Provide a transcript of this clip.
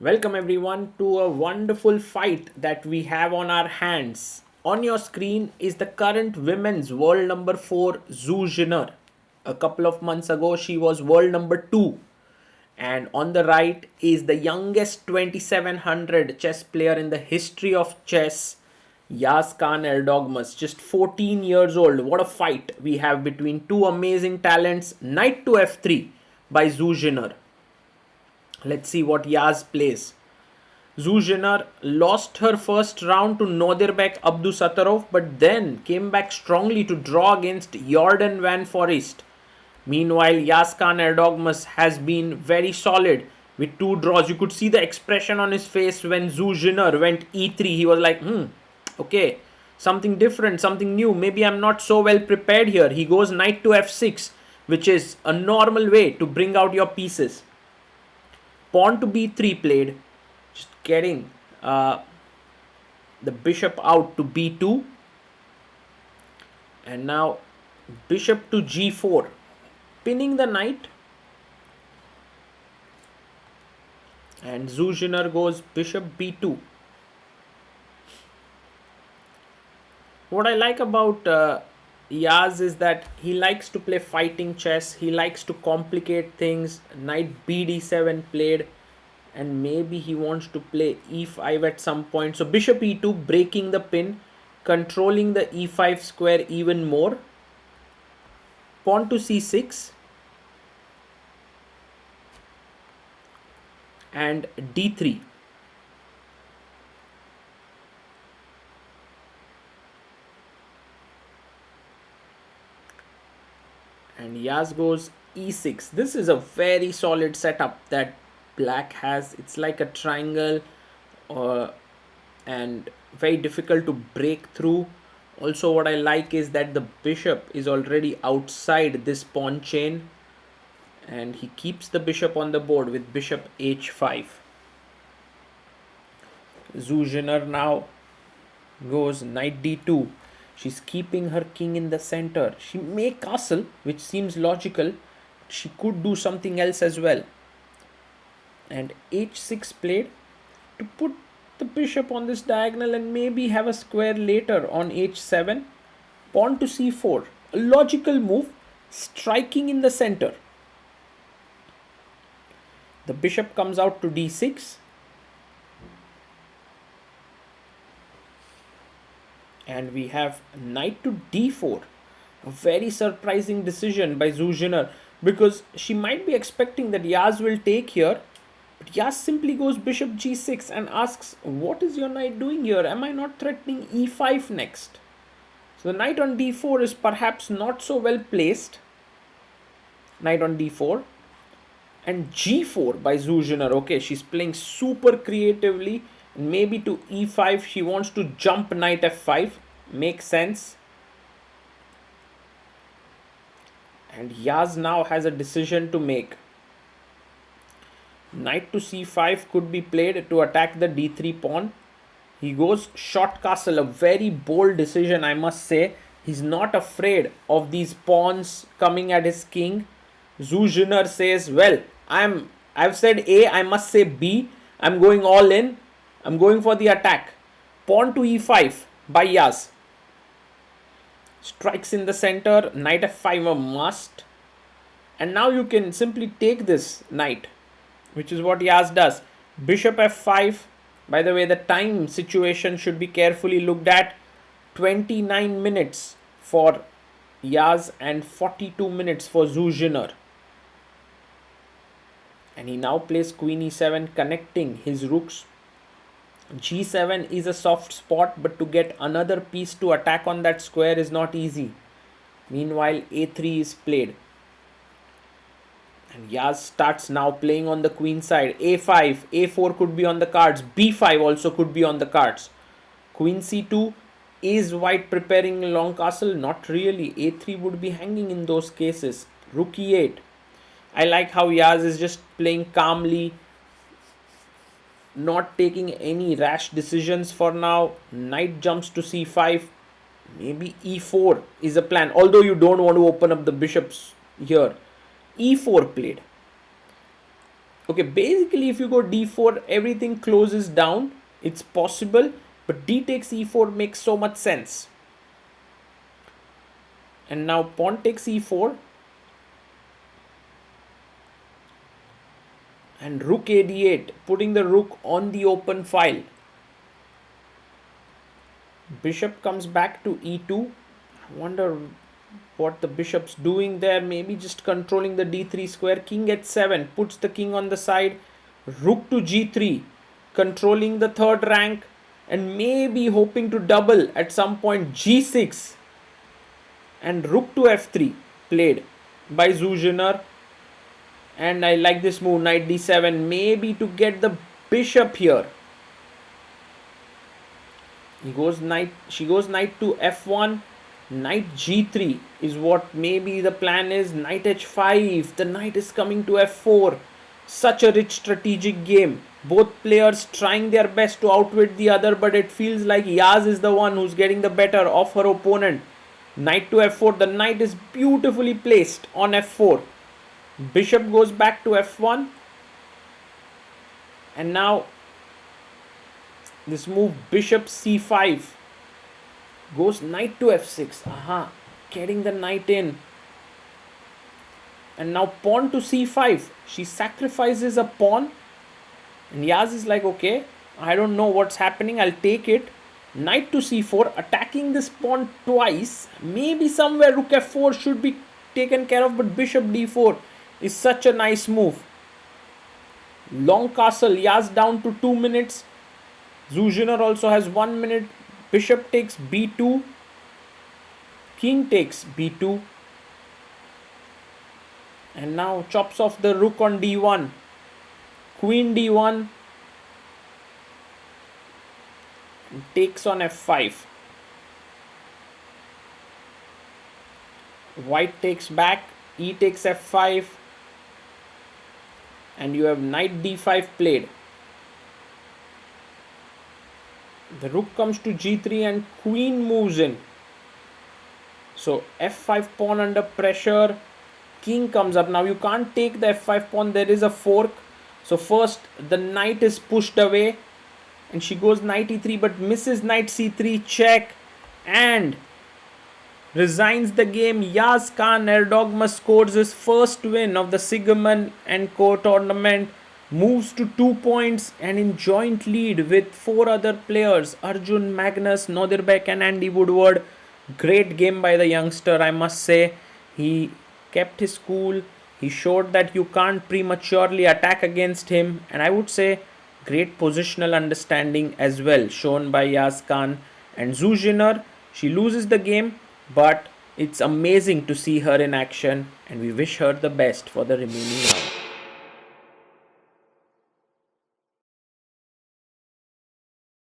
Welcome everyone to a wonderful fight that we have on our hands. On your screen is the current women's world number 4 Zhu Jiner. A couple of months ago she was world number 2. And on the right is the youngest 2700 chess player in the history of chess, Yagiz Kaan Erdogmus, just 14 years old. What a fight we have between two amazing talents. Knight to f3 by Zhu Jiner. Let's see what Yaz plays. Zhu Jiner lost her first round to Nodirbek Abdusattorov but then came back strongly to draw against Jordan Van Forest. Meanwhile, Yagiz Kaan Erdogmus has been very solid with 2 draws. You could see the expression on his face when Zhu Jiner went e3. He was like, okay, something different, something new. Maybe I'm not so well prepared here. He goes knight to f6, which is a normal way to bring out your pieces. Pawn to b3 played, just getting the bishop out to b2. And now bishop to g4, pinning the knight. And Zhu Jiner goes bishop b2. What I like about Yaz is that he likes to play fighting chess. He likes to complicate things. Knight bd7 played, and maybe he wants to play e5 at some point. So bishop e2, breaking the pin, controlling the e5 square even more. Pawn to c6 and d3. And Yaz goes e6. This is a very solid setup that black has. It's like a triangle and very difficult to break through. Also, what I like is that the bishop is already outside this pawn chain, and he keeps the bishop on the board with bishop h5. Zhu Jiner now goes knight d2. She's keeping her king in the center. She may castle, which seems logical. She could do something else as well. And h6 played to put the bishop on this diagonal and maybe have a square later on h7. Pawn to c4. A logical move, striking in the center. The bishop comes out to d6. And we have knight to d4. A very surprising decision by Zhu Jiner, because she might be expecting that Yaz will take here. But Yaz simply goes bishop g6 and asks, what is your knight doing here? Am I not threatening e5 next? So the knight on d4 is perhaps not so well placed. Knight on d4. And g4 by Zhu Jiner. Okay, she's playing super creatively. Maybe to e5 she wants to jump knight f5. Makes sense. And Yaz now has a decision to make. Knight to c5 could be played to attack the d3 pawn. He goes short castle, a very bold decision, I must say. He's not afraid of these pawns coming at his king. Zhu Jiner says, well, I've said A, I must say B. I'm going all in. I'm going for the attack. Pawn to e5 by Yaz. Strikes in the center. Knight f5 a must. And now you can simply take this knight, which is what Yaz does. Bishop f5. By the way, the time situation should be carefully looked at. 29 minutes for Yaz and 42 minutes for Zhu Jiner. And he now plays queen e7, connecting his rooks. g7 is a soft spot, but to get another piece to attack on that square is not easy. Meanwhile, a3 is played. And Yaz starts now playing on the queen side. a5, a4 could be on the cards. b5 also could be on the cards. Queen c2. Is white preparing a long castle? Not really. a3 would be hanging in those cases. Rook e8. I like how Yaz is just playing calmly, not taking any rash decisions for now. Knight jumps to c5. Maybe e4 is a plan, although you don't want to open up the bishops here. e4 played. Okay, basically if you go d4, everything closes down. It's possible, but d takes e4 makes so much sense. And now pawn takes e4. And rook a d8, putting the rook on the open file. Bishop comes back to e2. I wonder what the bishop's doing there. Maybe just controlling the d3 square. King h7 puts the king on the side. Rook to g3, controlling the third rank, and maybe hoping to double at some point. g6 and rook to f3 played by Zhu Jiner. And I like this move, knight d7, maybe to get the bishop here. She goes knight to f1. Knight g3 is what maybe the plan is. Knight h5. The knight is coming to f4. Such a rich strategic game. Both players trying their best to outwit the other, but it feels like Yaz is the one who's getting the better of her opponent. Knight to f4. The knight is beautifully placed on f4. Bishop goes back to f1. And now this move, bishop c5, goes knight to f6. Getting the knight in. And now pawn to c5. She sacrifices a pawn. And Yaz is like, okay, I don't know what's happening, I'll take it. Knight to c4, attacking this pawn twice. Maybe somewhere rook f4 should be taken care of, but bishop d4 is such a nice move. Long castle, Yaz down to 2 minutes. Zhu Jiner also has 1 minute. Bishop takes b2. King takes b2. And now chops off the rook on d1. Queen d1. And takes on f5. White takes back. E takes f5. And you have knight d5 played. The rook comes to g3 and queen moves in. So f5 pawn under pressure. King comes up. Now you can't take the f5 pawn. There is a fork. So first the knight is pushed away. And she goes knight e3 but misses knight c3. Check. And resigns the game. Yagiz Kaan Erdogmus scores his first win of the Sigeman Co tournament. Moves to 2 points and in joint lead with 4 other players, Arjun, Magnus, Nodirbek and Andy Woodward. Great game by the youngster, I must say. He kept his cool. He showed that you can't prematurely attack against him. And I would say great positional understanding as well shown by Yagiz Kaan. And Zhu Jiner, she loses the game, but it's amazing to see her in action. And we wish her the best for the remaining round.